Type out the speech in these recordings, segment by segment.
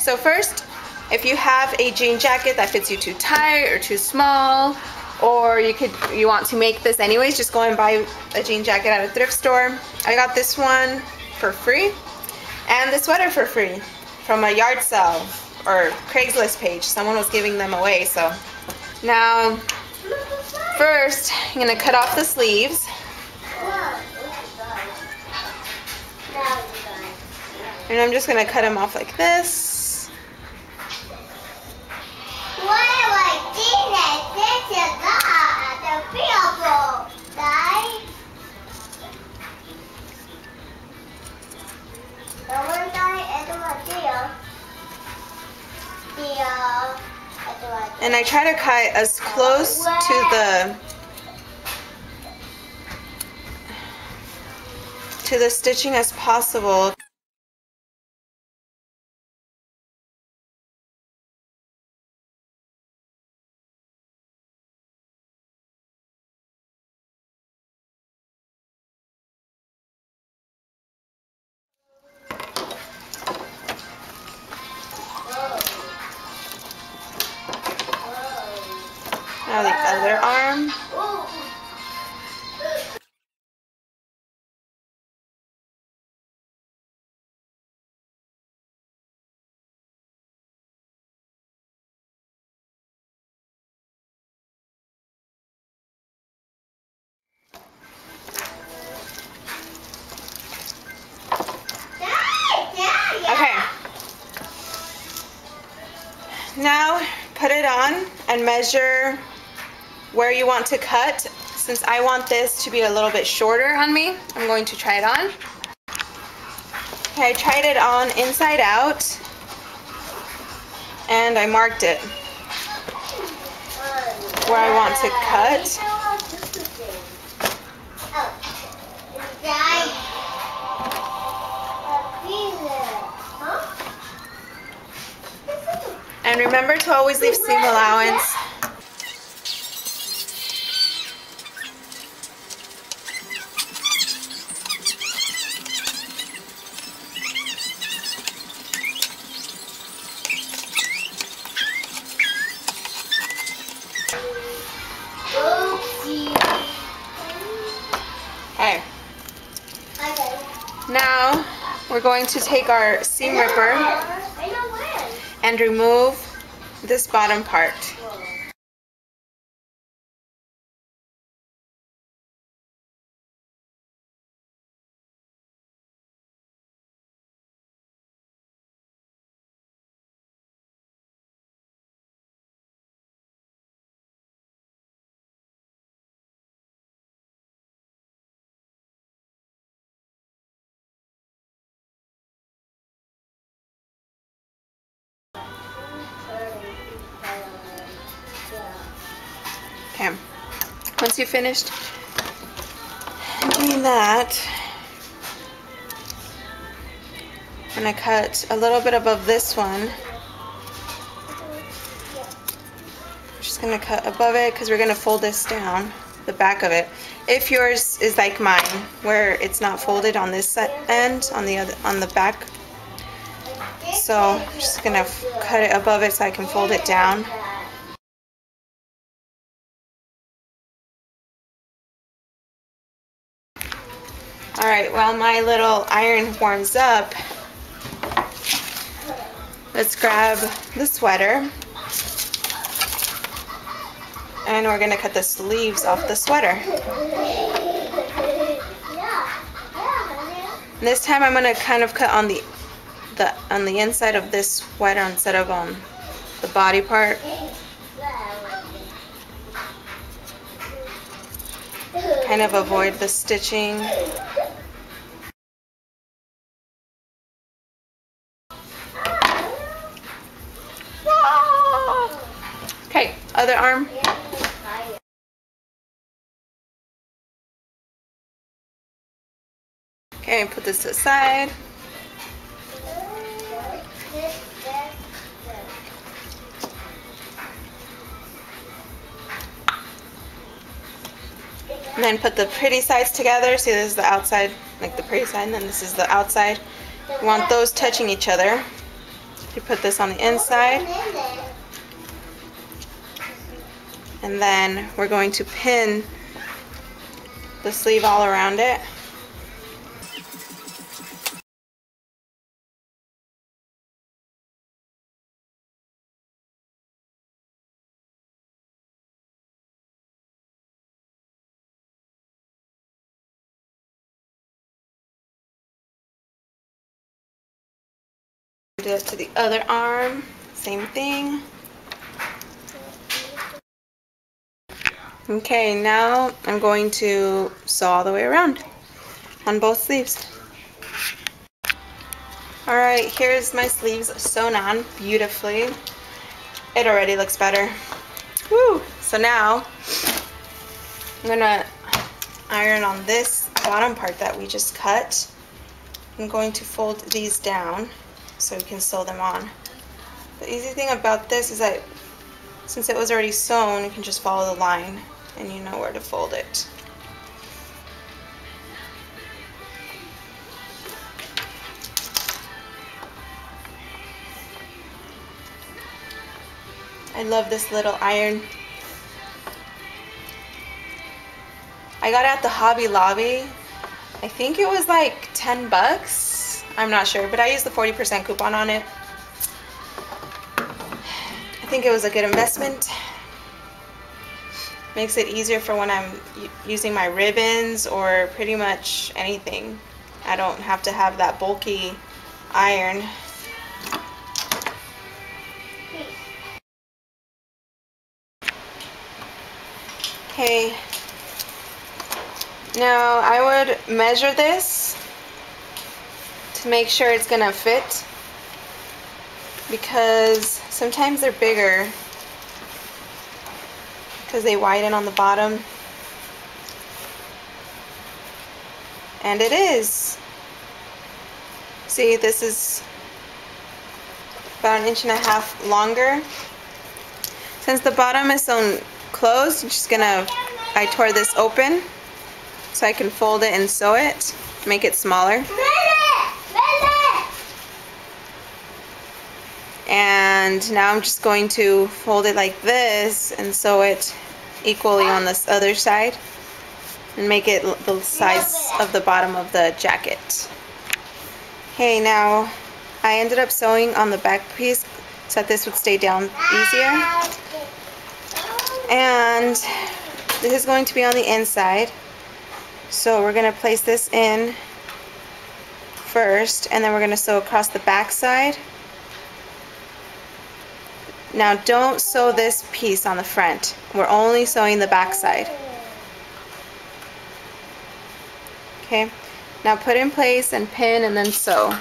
So first, if you have a jean jacket that fits you too tight or too small, or you want to make this anyways, just go and buy a jean jacket at a thrift store. I got this one for free and the sweater for free from a yard sale or Craigslist page. Someone was giving them away. So now first I'm gonna cut off the sleeves. And I'm just gonna cut them off like this. And I try to cut as close to the stitching as possible. Now the other arm. Okay. Now put it on and measure where you want to cut. Since I want this to be a little bit shorter on me, I'm going to try it on. Okay, I tried it on inside out and I marked it where I want to cut. And remember to always leave seam allowance. Okay. Now we're going to take our seam ripper and remove this bottom part. Okay, once you've finished doing that, I'm going to cut a little bit above this one. Just going to cut above it because we're going to fold this down, the back of it. If yours is like mine, where it's not folded on this end, on the back. So I'm just going to cut it above it so I can fold it down. Alright, while my little iron warms up, let's grab the sweater and we're going to cut the sleeves off the sweater. And this time I'm going to kind of cut on the inside of this sweater instead of on the body part. Kind of avoid the stitching. Okay, other arm. Okay, put this to the side. And then put the pretty sides together. See, this is the outside, like the pretty side, and then this is the outside. You want those touching each other. You put this on the inside. And then we're going to pin the sleeve all around it. Do it to the other arm, same thing. Okay, now I'm going to sew all the way around on both sleeves. Alright, here's my sleeves sewn on beautifully. It already looks better. Woo! So now I'm gonna iron on this bottom part that we just cut. I'm going to fold these down so we can sew them on. The easy thing about this is that since it was already sewn, you can just follow the line and you know where to fold it. I love this little iron. I got it at the Hobby Lobby. I think it was like 10 bucks. I'm not sure, but I used the 40% coupon on it. I think it was a good investment. Makes it easier for when I'm using my ribbons or pretty much anything. I don't have to have that bulky iron. Okay, now I would measure this to make sure it's gonna fit, because sometimes they're bigger because they widen on the bottom, and it is. See, this is about 1.5 inches longer. Since the bottom is sewn closed, I'm just gonna, I tore this open so I can fold it and sew it, make it smaller. And now I'm just going to fold it like this and sew it equally on this other side and make it the size of the bottom of the jacket. Okay, now I ended up sewing on the back piece so that this would stay down easier. And this is going to be on the inside. So we're going to place this in first, and then we're going to sew across the back side. Now don't sew this piece on the front. We're only sewing the back side. Okay, now put in place and pin and then sew.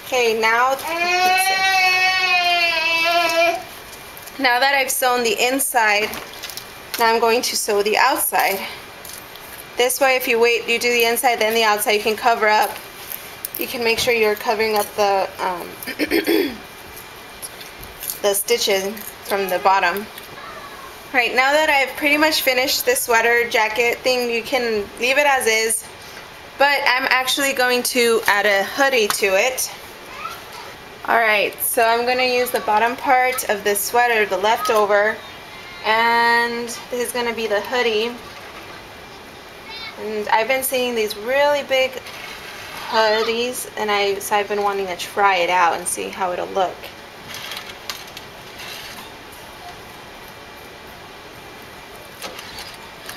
Okay, now that I've sewn the inside, now I'm going to sew the outside. This way, if you wait, you do the inside, then the outside, you can cover up. You can make sure you're covering up the the stitching from the bottom. Right, now that I've pretty much finished this sweater jacket thing, you can leave it as is, but I'm actually going to add a hoodie to it. Alright, so I'm going to use the bottom part of this sweater, the leftover, and this is going to be the hoodie. And I've been seeing these really big hoodies, and so I've been wanting to try it out and see how it'll look.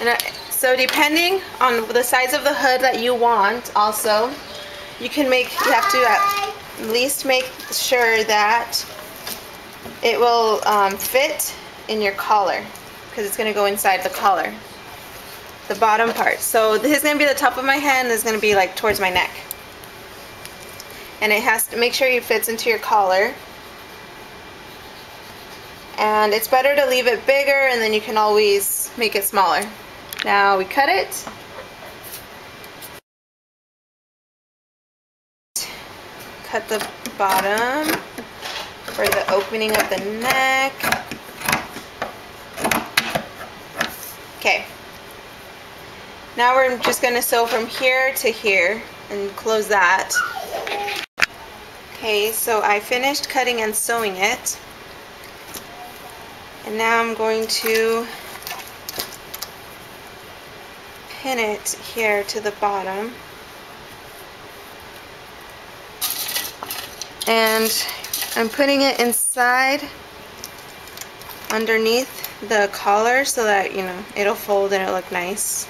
And so depending on the size of the hood that you want, also, you have to at least make sure that it will fit in your collar, because it's going to go inside the collar, the bottom part. So this is going to be the top of my head, and this is going to be like towards my neck. And it has to make sure it fits into your collar. And it's better to leave it bigger, and then you can always make it smaller. Now we cut it. Cut the bottom for the opening of the neck. Okay. Now we're just going to sew from here to here and close that. Okay, so I finished cutting and sewing it. And now I'm going to pin it here to the bottom. And I'm putting it inside underneath the collar so that, you know, it'll fold and it'll look nice.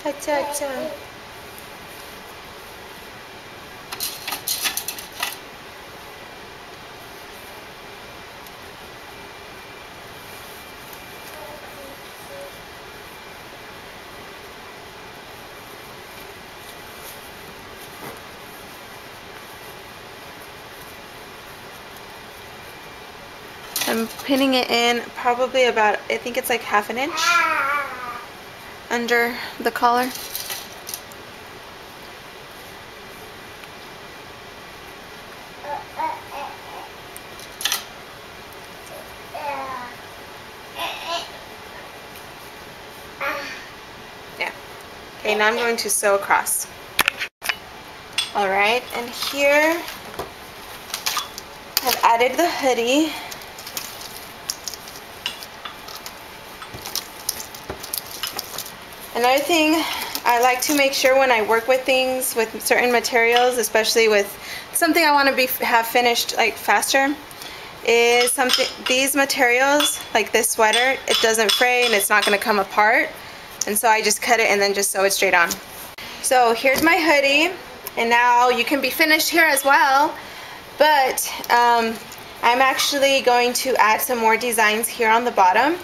Cha-cha-cha. I'm pinning it in probably about, I think it's like 1/2 inch under the collar. Yeah. Okay, now I'm going to sew across. Alright, and here I've added the hoodie. Another thing I like to make sure when I work with things with certain materials, especially with something I want to have finished like faster, is these materials, like this sweater, it doesn't fray and it's not going to come apart. And so I just cut it and then just sew it straight on. So here's my hoodie, and now you can be finished here as well. But I'm actually going to add some more designs here on the bottom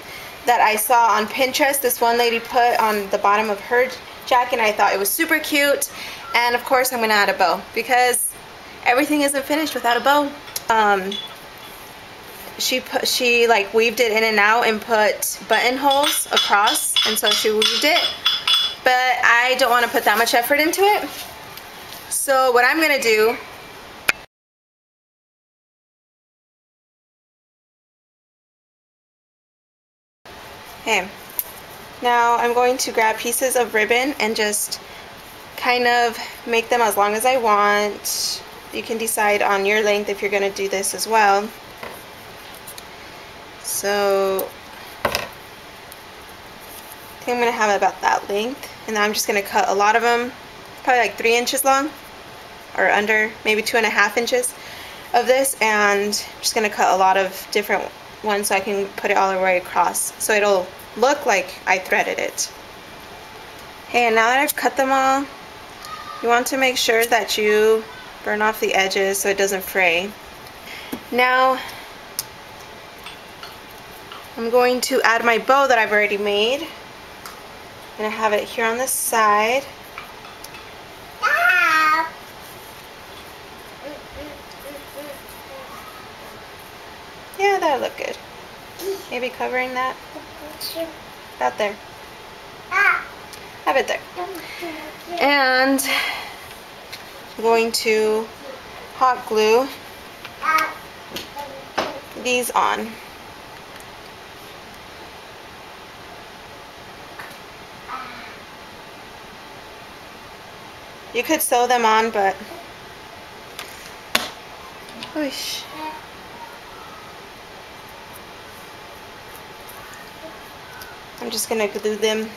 that I saw on Pinterest. This one lady put on the bottom of her jacket, and I thought it was super cute. And of course I'm going to add a bow because everything isn't finished without a bow. She like weaved it in and out and put buttonholes across, and so she weaved it. But I don't want to put that much effort into it. So what I'm going to do, okay, now I'm going to grab pieces of ribbon and just kind of make them as long as I want. You can decide on your length if you're going to do this as well. So I think I'm going to have about that length, and then I'm just going to cut a lot of them, probably like 3 inches long or under, maybe 2.5 inches of this, and I'm just going to cut a lot of different ones so I can put it all the way across so it'll look like I threaded it. Okay, and now that I've cut them all, you want to make sure that you burn off the edges so it doesn't fray. Now I'm going to add my bow that I've already made. I'm going to have it here on the side. Yeah, that'll look good. Maybe covering that. About there. Have it there. And I'm going to hot glue these on. You could sew them on, but whoosh. I'm just gonna glue them.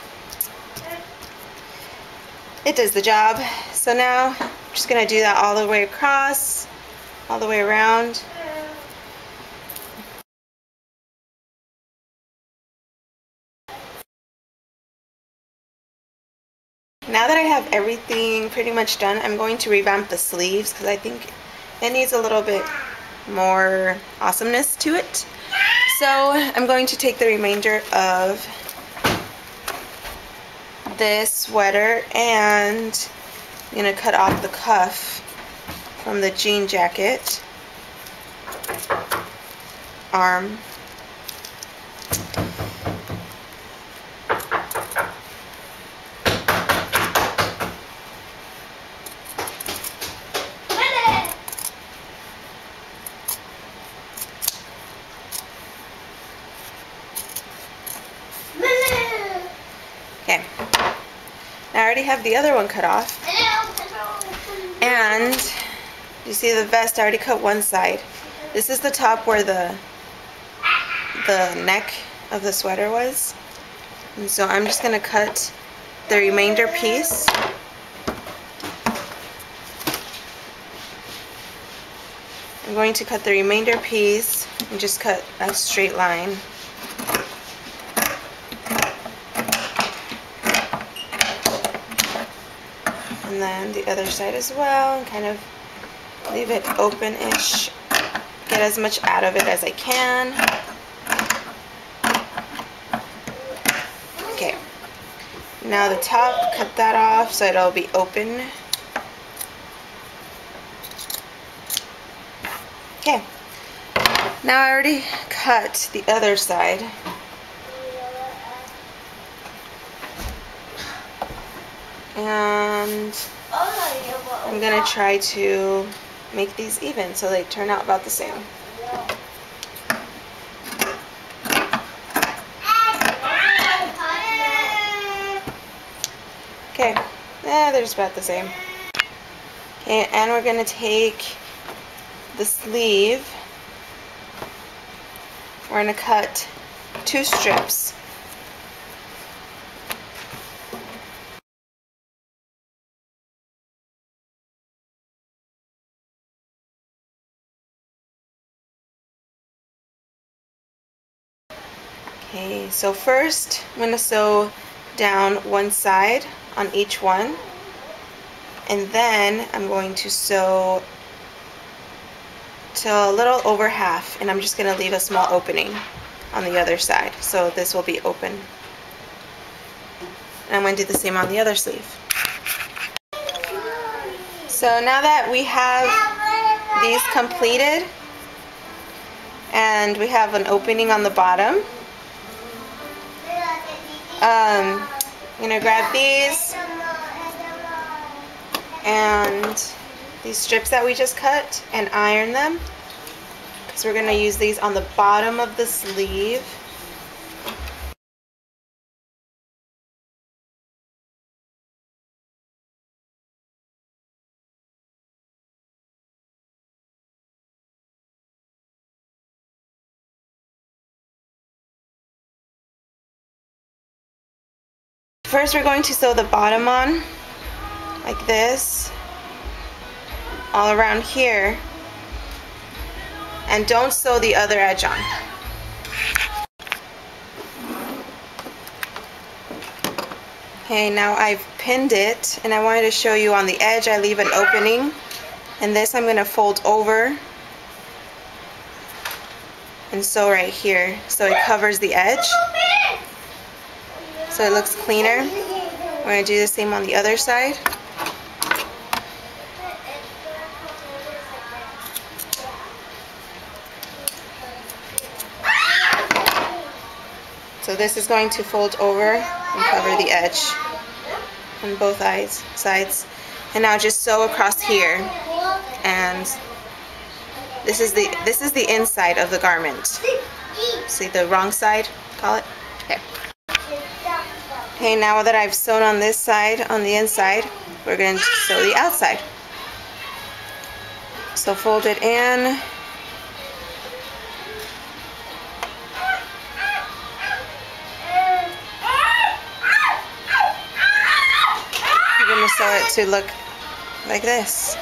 It does the job. So now I'm just gonna do that all the way across, all the way around. Now that I have everything pretty much done, I'm going to revamp the sleeves because I think it needs a little bit more awesomeness to it. So I'm going to take the remainder of this sweater and I'm going to cut off the cuff from the jean jacket arm. Now I already have the other one cut off. And you see the vest, I already cut one side. This is the top where the neck of the sweater was. And so I'm just going to cut the remainder piece. I'm going to cut the remainder piece and just cut a straight line. And then the other side as well, and kind of leave it open-ish. Get as much out of it as I can. Okay. Now the top, cut that off so it'll be open. Okay. Now I already cut the other side. And I'm going to try to make these even so they turn out about the same. Okay, they're just about the same. Okay, and we're going to take the sleeve. We're going to cut 2 strips. Okay, so first I'm going to sew down one side on each one, and then I'm going to sew to a little over half, and I'm just going to leave a small opening on the other side, so this will be open. And I'm going to do the same on the other sleeve. So now that we have these completed and we have an opening on the bottom, I'm going to grab these and these strips that we just cut and iron them, because we're going to use these on the bottom of the sleeve. First we're going to sew the bottom on like this all around here, and don't sew the other edge on. Okay, now I've pinned it, and I wanted to show you on the edge I leave an opening, and this I'm going to fold over and sew right here so it covers the edge, so it looks cleaner. We're going to do the same on the other side. So this is going to fold over and cover the edge on both sides. And now just sew across here, and this is the inside of the garment. See the wrong side, call it? Okay. Okay, now that I've sewn on this side, on the inside, we're going to sew the outside. So fold it in. You're going to sew it to look like this.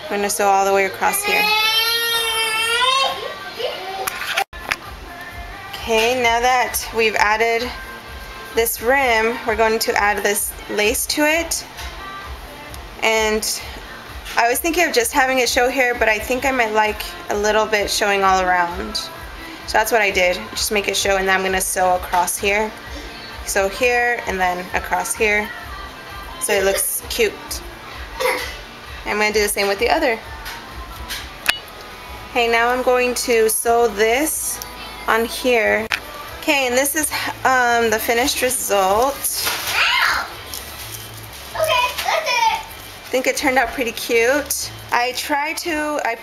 I'm going to sew all the way across here. Okay, now that we've added this rim, we're going to add this lace to it. And I was thinking of just having it show here, but I think I might like a little bit showing all around. So that's what I did, just make it show, and then I'm going to sew across here. So here, and then across here, so it looks cute. I'm going to do the same with the other. Okay, now I'm going to sew this on here. Okay, and this is the finished result. Okay, that's it. I think it turned out pretty cute. I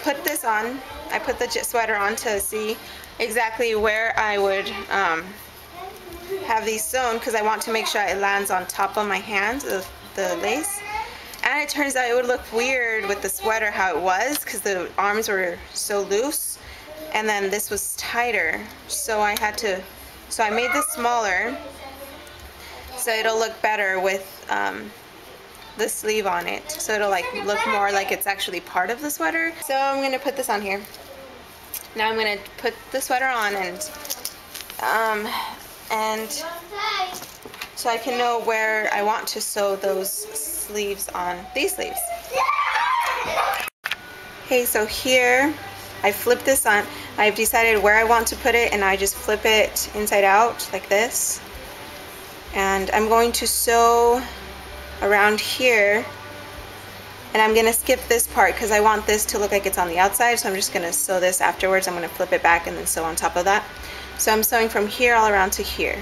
put this on, I put the sweater on to see exactly where I would have these sewn because I want to make sure it lands on top of my hand, the lace. And it turns out it would look weird with the sweater how it was because the arms were so loose and then this was tighter. So I made this smaller so it'll look better with the sleeve on it. So it'll like look more like it's actually part of the sweater. So I'm going to put this on here. Now I'm going to put the sweater on and so I can know where I want to sew those sleeves on these sleeves. Okay, so here I flip this on. I've decided where I want to put it and I just flip it inside out like this. And I'm going to sew around here. And I'm going to skip this part because I want this to look like it's on the outside. So I'm just going to sew this afterwards. I'm going to flip it back and then sew on top of that. So I'm sewing from here all around to here.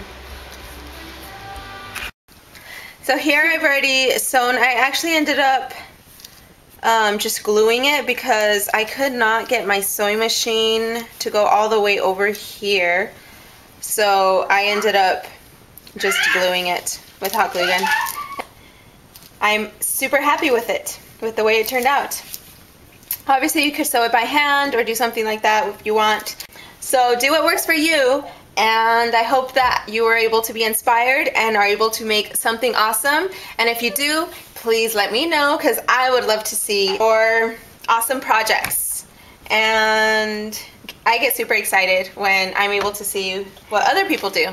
So here I've already sewn. I actually ended up just gluing it because I could not get my sewing machine to go all the way over here. So I ended up just gluing it with hot glue gun. I'm super happy with it, with the way it turned out. Obviously you could sew it by hand or do something like that if you want. So do what works for you, and I hope that you were able to be inspired and are able to make something awesome. And if you do, please let me know because I would love to see more awesome projects. And I get super excited when I'm able to see what other people do.